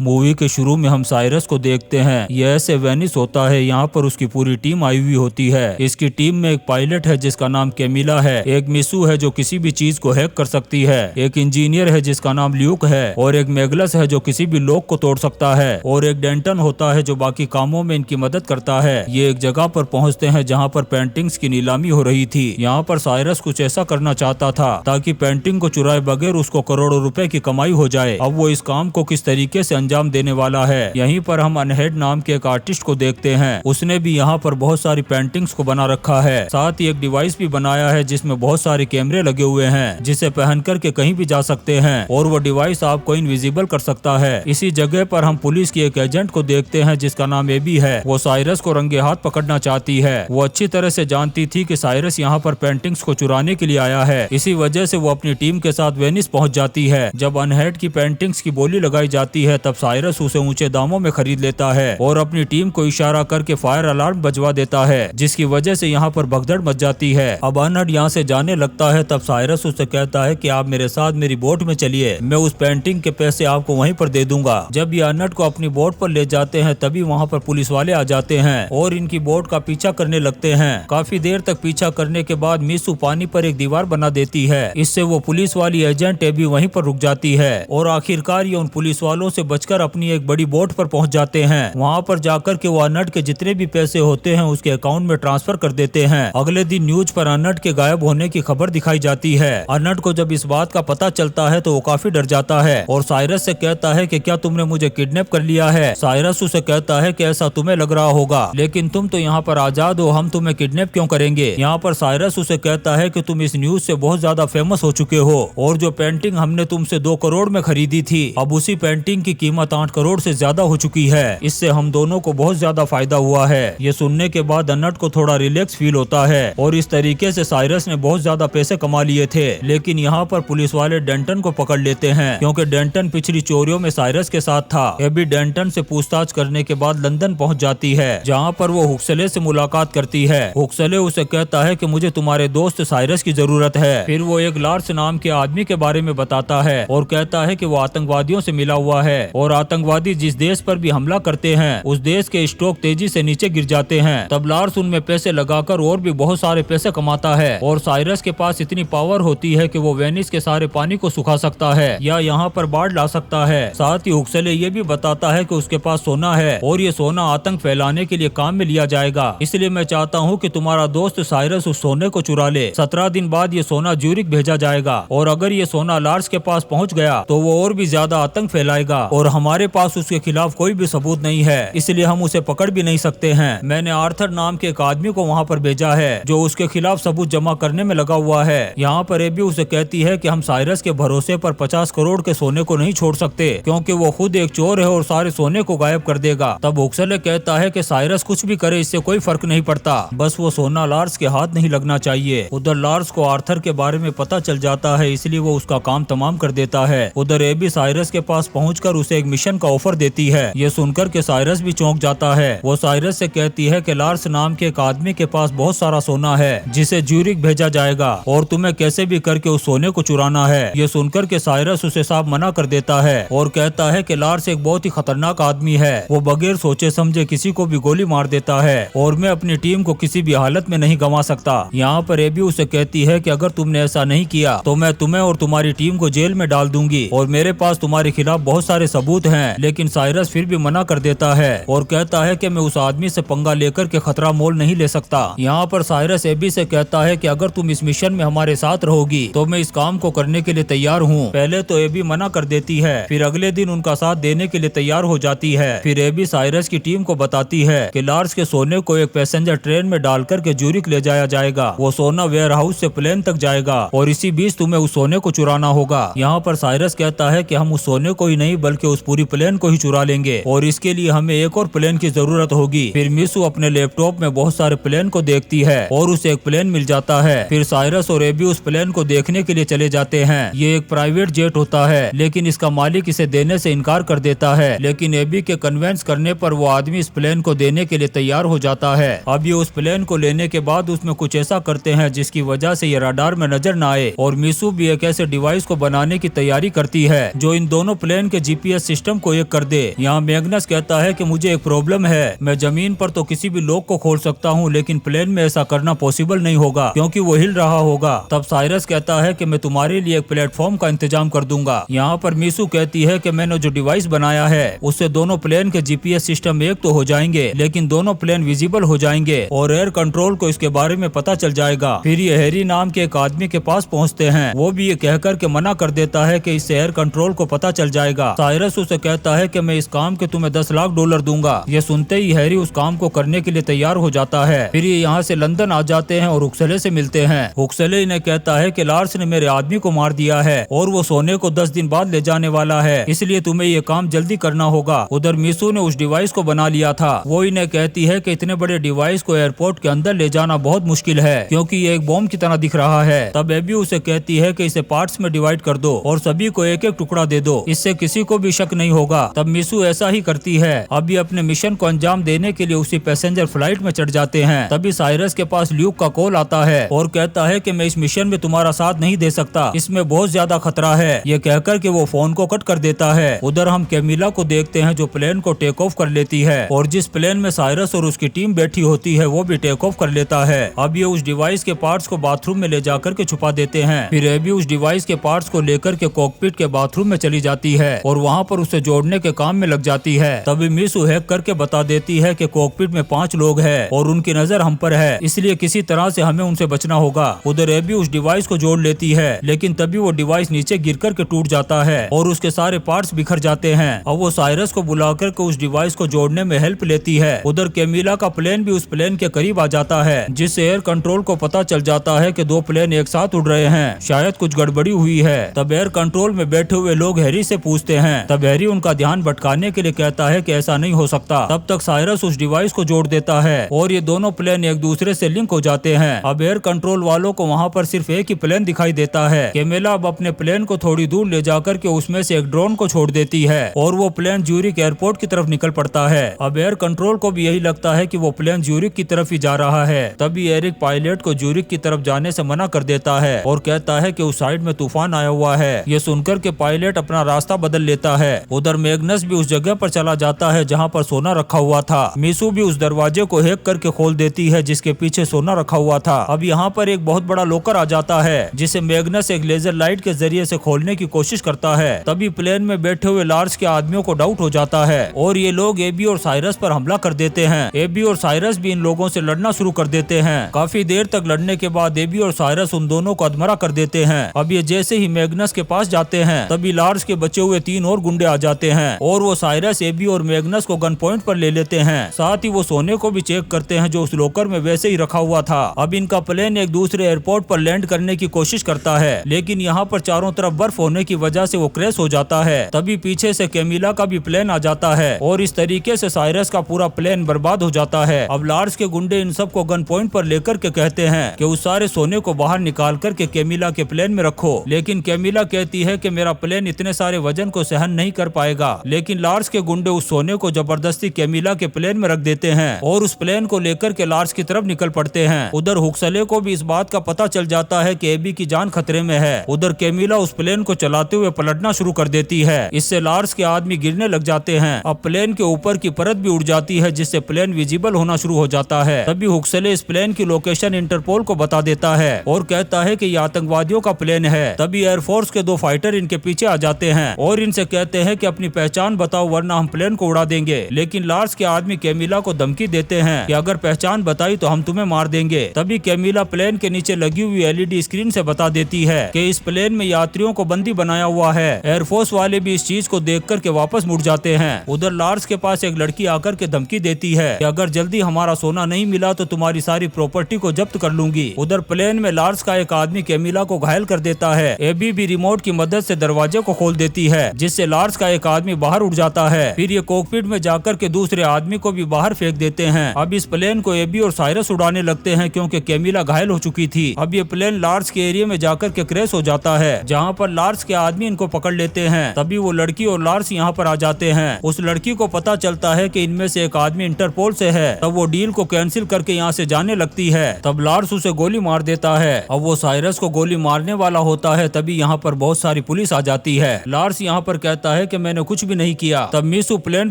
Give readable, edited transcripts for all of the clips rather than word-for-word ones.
Movie के शुरू में हम साइरस को देखते हैं। यह ऐसे वेनिस होता है, यहाँ पर उसकी पूरी टीम आई हुई होती है। इसकी टीम में एक पायलट है जिसका नाम कैमिला है, एक मिसू है जो किसी भी चीज को हैक कर सकती है, एक इंजीनियर है जिसका नाम ल्यूक है, और एक मेगलस है जो किसी भी लॉक को तोड़ सकता है, और एक डेंटन होता है जो बाकी कामों में इनकी मदद करता है। ये एक जगह पर पहुँचते हैं जहाँ पर पेंटिंग्स की नीलामी हो रही थी। यहाँ पर साइरस कुछ ऐसा करना चाहता था ताकि पेंटिंग को चुराए बगैर उसको करोड़ों रुपए की कमाई हो जाए। अब वो इस काम को किस तरीके से अंजाम देने वाला है। यहीं पर हम अनहेड नाम के एक आर्टिस्ट को देखते हैं। उसने भी यहाँ पर बहुत सारी पेंटिंग्स को बना रखा है। साथ ही एक डिवाइस भी बनाया है जिसमें बहुत सारे कैमरे लगे हुए हैं जिसे पहन करके कहीं भी जा सकते हैं, और वो डिवाइस आपको इनविजिबल कर सकता है। इसी जगह पर हम पुलिस की एक एजेंट को देखते हैं जिसका नाम एबी है। वो साइरस को रंगे हाथ पकड़ना चाहती है। वो अच्छी तरह से जानती थी कि साइरस यहाँ पर पेंटिंग्स को चुराने के लिए आया है। इसी वजह से वो अपनी टीम के साथ वेनिस पहुंच जाती है। जब अनहेड की पेंटिंग्स की बोली लगाई जाती है तब साइरस उसे ऊंचे दामों में खरीद लेता है और अपनी टीम को इशारा करके फायर अलार्म बजवा देता है, जिसकी वजह से यहाँ पर भगदड़ मच जाती है। अब अनहेड यहाँ से जाने लगता है तब साइरस उसे कहता है कि आप मेरे साथ मेरी बोट में चलिए, मैं उस पेंटिंग के पैसे आपको वहीं पर दे दूंगा। जब ये अनहेड को अपनी बोट पर ले जाते हैं तभी वहाँ पर पुलिस वाले आ जाते हैं और इनकी बोट का पीछा करने लगते हैं। काफी देर तक पीछा करने के बाद मिसू पानी पर एक दीवार बना देती है। इससे वो पुलिस वाली एजेंट भी वहीं पर रुक जाती है और आखिरकार ये उन पुलिस वालों से बचकर अपनी एक बड़ी बोट पर पहुंच जाते हैं। वहां पर जाकर के वो अनट के जितने भी पैसे होते हैं उसके अकाउंट में ट्रांसफर कर देते हैं। अगले दिन न्यूज पर अनट के गायब होने की खबर दिखाई जाती है। अनट को जब इस बात का पता चलता है तो वो काफी डर जाता है और साइरस से कहता है कि क्या तुमने मुझे किडनैप कर लिया है। साइरस उसे कहता है कि ऐसा तुम्हें लग रहा होगा, लेकिन तुम तो यहाँ पर आजाद हो, हम तुम्हें किडनैप क्यों करेंगे। यहाँ पर साइरस उसे कहता है कि तुम इस न्यूज से बहुत ज्यादा फेमस हो चुके हो और जो पेंटिंग हमने तुमसे 2 करोड़ में खरीदी थी अब उसी पेंटिंग की कीमत 8 करोड़ से ज्यादा हो चुकी है। इससे हम दोनों को बहुत ज्यादा फायदा हुआ है। ये सुनने के बाद अनट को थोड़ा रिलैक्स फील होता है और इस तरीके से साइरस ने बहुत ज्यादा पैसे कमा लिए थे। लेकिन यहाँ पर पुलिस वाले डेंटन को पकड़ लेते हैं क्योंकि डेंटन पिछली चोरियों में साइरस के साथ था। एबी डेंटन से पूछताछ करने के बाद लंदन पहुँच जाती है जहाँ पर वो हुक्सले से मुलाकात करती है। हुक्सले उसे कहता है कि मुझे तुम्हारे दोस्त साइरस की जरूरत है। फिर वो एक लार्स नाम के आदमी के बारे में बताता है और कहता है कि वो आतंकवादियों से मिला हुआ है और आतंकवादी जिस देश पर भी हमला करते हैं उस देश के स्टॉक तेजी से नीचे गिर जाते हैं। तब लार्स उनमें पैसे लगाकर और भी बहुत सारे पैसे कमाता है और साइरस के पास इतनी पावर होती है कि वो वेनिस के सारे पानी को सुखा सकता है या यहाँ पर बाढ़ ला सकता है। साथ ही हुक्सले ये भी बताता है कि उसके पास सोना है और ये सोना आतंक फैलाने के लिए काम में लिया जाएगा। इसलिए मैं चाहता हूँ कि तुम्हारा दोस्त साइरस उस सोने को चुरा ले। 17 दिन बाद ये सोना ज्यूरिक भेजा जाएगा और अगर ये सोना लार्स के पास पहुंच गया तो वो और भी ज्यादा आतंक फैलाएगा और हमारे पास उसके खिलाफ कोई भी सबूत नहीं है, इसलिए हम उसे पकड़ भी नहीं सकते हैं। मैंने आर्थर नाम के एक आदमी को वहाँ पर भेजा है जो उसके खिलाफ सबूत जमा करने में लगा हुआ है। यहाँ पर एबी उसे कहती है कि हम साइरस के भरोसे पर 50 करोड़ के सोने को नहीं छोड़ सकते क्योंकि वो खुद एक चोर है और सारे सोने को गायब कर देगा। तब हुक्सले कहता है कि साइरस कुछ भी करे इससे कोई फर्क नहीं पड़ता, बस वो सोना लार्स के हाथ नहीं लगना चाहिए। उधर लार्स को आर्थर के बारे में पता चल जाता है इसलिए वो उसका काम तमाम कर देता है। उधर एबी साइरस के पास पहुंचकर उसे एक मिशन का ऑफर देती है। ये सुनकर के साइरस भी चौंक जाता है। वो साइरस से कहती है कि लार्स नाम के एक आदमी के पास बहुत सारा सोना है जिसे ज्यूरिक भेजा जाएगा और तुम्हें कैसे भी करके उस सोने को चुराना है। ये सुनकर के साइरस उसे साफ मना कर देता है और कहता है कि लार्स एक बहुत ही खतरनाक आदमी है, वो बगैर सोचे समझे किसी को भी गोली मार देता है और मैं अपनी टीम को किसी भी हालत में नहीं गंवा सकता। यहाँ पर एबी उसे कहती है कि अगर तुमने ऐसा नहीं किया तो मैं तुम्हें और तुम्हारी टीम को जेल में डाल दूंगी और मेरे पास तुम्हारे खिलाफ बहुत सारे सबूत हैं। लेकिन साइरस फिर भी मना कर देता है और कहता है कि मैं उस आदमी से पंगा लेकर के खतरा मोल नहीं ले सकता। यहाँ पर साइरस एबी से कहता है कि अगर तुम इस मिशन में हमारे साथ रहोगी तो मैं इस काम को करने के लिए तैयार हूँ। पहले तो एबी मना कर देती है, फिर अगले दिन उनका साथ देने के लिए तैयार हो जाती है। फिर एबी साइरस की टीम को बताती है कि लार्स के सोने को एक पैसेंजर ट्रेन में डालकर के ज्यूरिक ले जाया जाएगा। वो सोना वेयर हाउस से प्लेन तक जाएगा और इसी बीच तुम्हें उस सोने को चुराना होगा। यहाँ पर साइरस कहता है कि हम उस सोने को ही नहीं बल्कि उस पूरी प्लेन को ही चुरा लेंगे और इसके लिए हमें एक और प्लेन की जरूरत होगी। फिर मिसू अपने लैपटॉप में बहुत सारे प्लेन को देखती है और उसे एक प्लेन मिल जाता है। फिर साइरस और एबी उस प्लेन को देखने के लिए चले जाते हैं। ये एक प्राइवेट जेट होता है लेकिन इसका मालिक इसे देने से इनकार कर देता है, लेकिन एबी के कन्वेंस करने पर वो आदमी इस प्लेन को देने के लिए तैयार हो जाता है। अब ये उस प्लेन को लेने के बाद उसमें कुछ ऐसा करते हैं जिसकी वजह से ये रडार में नजर न आए और मिसू भी एक ऐसे डिवाइस को बनाने की तैयारी करती है जो इन दोनों प्लेन के जीपीएस सिस्टम को एक कर दे। यहाँ मैग्नस कहता है कि मुझे एक प्रॉब्लम है, मैं जमीन पर तो किसी भी लॉक को खोल सकता हूँ, लेकिन प्लेन में ऐसा करना पॉसिबल नहीं होगा क्योंकि वो हिल रहा होगा। तब साइरस कहता है कि मैं तुम्हारे लिए एक प्लेटफॉर्म का इंतजाम कर दूंगा। यहाँ पर मीसू कहती है कि मैंने जो डिवाइस बनाया है उससे दोनों प्लेन के जीपीएस सिस्टम एक तो हो जाएंगे, लेकिन दोनों प्लेन विजिबल हो जाएंगे और एयर कंट्रोल को इसके बारे में पता चल जाएगा। फिर ये हैरी नाम के एक आदमी के पास पहुँचते हैं। वो भी ये कहकर के मना कर देता है कि इससे एयर कंट्रोल को पता चल जाएगा। साइरस उसे कहता है कि मैं इस काम के तुम्हें $10 लाख दूंगा। ये सुनते ही हैरी उस काम को करने के लिए तैयार हो जाता है। फिर ये यहाँ से लंदन आ जाते हैं और हुक्सले से मिलते हैं। हुक्सले इन्हें कहता है कि लार्स ने मेरे आदमी को मार दिया है और वो सोने को 10 दिन बाद ले जाने वाला है, इसलिए तुम्हें ये काम जल्दी करना होगा। उधर मीसू ने उस डिवाइस को बना लिया था। वो इन्हें कहती है कि इतने बड़े डिवाइस को एयरपोर्ट के अंदर ले जाना बहुत मुश्किल है क्योंकि ये एक बॉम्ब की तरह दिख रहा है। तब एबी उसे कहती है कि इसे पार्ट्स में डिवाइड कर दो और सभी को एक एक टुकड़ा दे दो, इससे किसी को भी शक नहीं होगा। तब मीसू ऐसा ही करती है। अब ये अपने मिशन को अंजाम देने के लिए उसी पैसेंजर फ्लाइट में चढ़ जाते हैं। तभी साइरस के पास ल्यूक का कॉल आता है और कहता है कि मैं इस मिशन में तुम्हारा साथ नहीं दे सकता, इसमें बहुत ज्यादा खतरा है। ये कहकर के वो फोन को कट कर देता है। उधर हम कैमिला को देखते हैं जो प्लेन को टेक ऑफ कर लेती है और जिस प्लेन में साइरस और उसकी टीम बैठी होती है वो भी टेक ऑफ कर लेता है। अब ये उस डिवाइस के पार्ट्स को बाथरूम में ले जाकर के छुपा देते हैं। फिर एबी उस डिवाइस के पार्ट्स को लेकर के कॉकपिट के बाथरूम में चली जाती है और वहाँ पर उसे जोड़ने के काम में लग जाती है। तभी मीसू हैक करके बता देती है कि कॉकपिट में 5 लोग हैं और उनकी नजर हम पर है, इसलिए किसी तरह से हमें उनसे बचना होगा। उधर एबी उस डिवाइस को जोड़ लेती है, लेकिन तभी वो डिवाइस नीचे गिर करके टूट जाता है और उसके सारे पार्ट्स बिखर जाते हैं। अब वो साइरस को बुलाकर के उस डिवाइस को जोड़ने में हेल्प लेती है। उधर कैमिला का प्लेन भी उस प्लेन के करीब आ जाता है, जिससे एयर कंट्रोल को पता चल जाता है कि 2 प्लेन एक साथ उड़ रहे हैं, शायद कुछ गड़बड़ी हुई है। तब एयर कंट्रोल में बैठे हुए लोग हैरी से पूछते हैं। तब हैरी उनका ध्यान भटकाने के लिए कहता है कि ऐसा नहीं हो सकता। तब तक साइरस उस डिवाइस को जोड़ देता है और ये दोनों प्लेन एक दूसरे से लिंक हो जाते हैं। अब एयर कंट्रोल वालों को वहाँ पर सिर्फ एक ही प्लेन दिखाई देता है। कैमिला अब अपने प्लेन को थोड़ी दूर ले जाकर के उसमें से एक ड्रोन को छोड़ देती है और वो प्लेन ज्यूरिक एयरपोर्ट की तरफ निकल पड़ता है। अब एयर कंट्रोल को भी यही लगता है कि वो प्लेन ज्यूरिक की तरफ ही जा रहा है। तभी एरिक पायलट को ज्यूरिक की तरफ जाने से मना कर देता है और कहता है कि उस साइड में तूफान आया हुआ है। ये सुनकर के पायलट अपना रास्ता बदल लेता है। उधर मैग्नस भी उस जगह पर चला जाता है जहाँ पर सोना रखा हुआ था। मीसू भी उस दरवाजे को हैक करके खोल देती है जिसके पीछे सोना रखा हुआ था। अब यहाँ पर एक बहुत बड़ा लॉकर आ जाता है जिसे मैग्नस एक लेजर लाइट के जरिए से खोलने की कोशिश करता है। तभी प्लेन में बैठे हुए लार्स के आदमियों को डाउट हो जाता है और ये लोग एबी और साइरस पर हमला कर देते हैं। एबी और साइरस भी इन लोगों से लड़ना शुरू कर देते हैं। काफी देर तक लड़ने के बाद एबी और साइरस उन दोनों को अधमरा कर देते हैं। अब ये जैसे ही मैग्नस के पास जाते हैं तभी लार्स के बचे हुए 3 और गुंडे आ जाते हैं और वो साइरस, एबी और मैग्नस को गन पॉइंट पर ले लेते हैं। साथ ही वो सोने को भी चेक करते हैं जो उस लॉकर में वैसे ही रखा हुआ था। अब इनका प्लेन एक दूसरे एयरपोर्ट पर लैंड करने की कोशिश करता है, लेकिन यहाँ पर चारों तरफ बर्फ होने की वजह से वो क्रैश हो जाता है। तभी पीछे से कैमिला का भी प्लेन आ जाता है और इस तरीके से साइरस का पूरा प्लेन बर्बाद हो जाता है। अब लार्स के गुंडे इन सबको गन पॉइंट पर लेकर के कहते हैं कि उस सारे सोने को बाहर निकाल करके कैमिला के प्लेन में रखो, लेकिन कैमिला कहती है कि मेरा प्लेन इतने सारे वजन को सहन नहीं कर पाएगा। लेकिन लार्स के गुंडे उस सोने को जबरदस्ती कैमिला के प्लेन में रख देते हैं और उस प्लेन को लेकर के लार्स की तरफ निकल पड़ते हैं। उधर हुक्सले को भी इस बात का पता चल जाता है कि एबी की जान खतरे में है। उधर कैमिला उस प्लेन को चलाते हुए पलटना शुरू कर देती है, इससे लार्स के आदमी गिरने लग जाते हैं। अब प्लेन के ऊपर की परत भी उड़ जाती है जिससे प्लेन विजिबल होना शुरू हो जाता है। तभी हुक्सले इस प्लेन की लोकेशन इंटरपोल को बता देता है और कहता है कि ये आतंकवादियों का प्लेन है। तभी एयरफोर्स के 2 फाइटर इनके पीछे आ जाते हैं और इनसे कहते हैं कि अपनी पहचान बताओ वरना हम प्लेन को उड़ा देंगे। लेकिन लार्स के आदमी कैमिला को धमकी देते हैं कि अगर पहचान बताई तो हम तुम्हें मार देंगे। तभी कैमिला प्लेन के नीचे लगी हुई LED स्क्रीन से बता देती है कि इस प्लेन में यात्रियों को बंदी बनाया हुआ है। एयरफोर्स वाले भी इस चीज को देख कर के वापस मुड़ जाते हैं। उधर लार्स के पास एक लड़की आकर के धमकी देती है कि अगर जल्दी हमारा सोना नहीं मिला तो तुम्हारी सारी प्रॉपर्टी को जब्त कर लूंगी। उधर प्लेन में लार्स का एक आदमी कैमिला को घायल कर देता है। एबी भी रिमोट की मदद से दरवाजे को खोल देती है जिससे लार्स का एक आदमी बाहर उड़ जाता है। फिर ये कॉकपिट में जाकर के दूसरे आदमी को भी बाहर फेंक देते हैं। अब इस प्लेन को एबी और साइरस उड़ाने लगते हैं क्योंकि कैमिला घायल हो चुकी थी। अब ये प्लेन लार्स के एरिया में जाकर के क्रैश हो जाता है जहाँ पर लार्स के आदमी इनको पकड़ लेते हैं। तभी वो लड़की और लार्स यहाँ पर आ जाते हैं। उस लड़की को पता चलता है कि इनमें से एक आदमी इंटरपोल से है। तब वो डील को कैंसिल करके यहाँ से जाने लगती है। तब लार्स उसे गोली मार देता है। अब वो साइरस को गोली मारने वाला होता है तभी यहाँ पर बहुत सारी पुलिस आ जाती है। लार्स यहाँ पर कहता है कि मैंने कुछ भी नहीं किया। तब मीसू प्लेन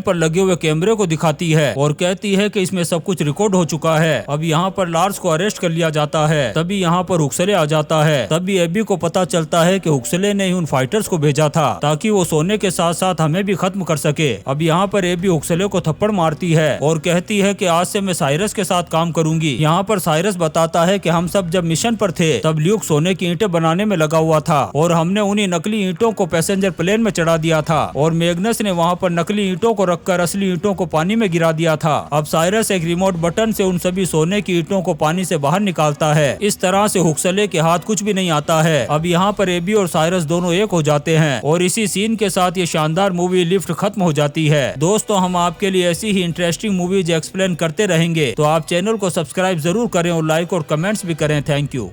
पर लगे हुए कैमरे को दिखाती है और कहती है कि इसमें सब कुछ रिकॉर्ड हो चुका है। अब यहाँ पर लार्स को अरेस्ट कर लिया जाता है। तभी यहाँ पर हुक्सले आ जाता है। तभी एबी को पता चलता है कि हुक्सले ने ही उन फाइटर्स को भेजा था ताकि वो सोने के साथ साथ हमें भी खत्म कर सके। अब यहाँ पर एबी हुक्सले को थप्पड़ मारती है और कहती है कि आज से मैं साइरस के साथ काम करूंगी। यहाँ पर साइरस बताता है कि हम सब जब मिशन पर थे तब ल्यूक सोने की ईंटें बनाने में लगा हुआ था और हमने उन्हीं नकली ईंटों को पैसेंजर प्लेन में चढ़ा दिया था और मैग्नस ने वहाँ पर नकली ईंटों को रखकर असली ईंटों को पानी में गिरा दिया था। अब साइरस एक रिमोट बटन से उन सभी सोने की ईंटों को पानी से बाहर निकालता है। इस तरह से हुक्सले के हाथ कुछ भी नहीं आता है। अब यहाँ पर एबी और साइरस दोनों एक हो जाते हैं और इसी सीन के साथ ये शानदार मूवी लिफ्ट खत्म हो जाती है। दोस्तों, हम आपके लिए ऐसी ही इंटरेस्टिंग मूवीज एक्सप्लेन करते रहेंगे, तो आप चैनल को सब्सक्राइब जरूर करें और लाइक और कमेंट्स भी करें। Thank you.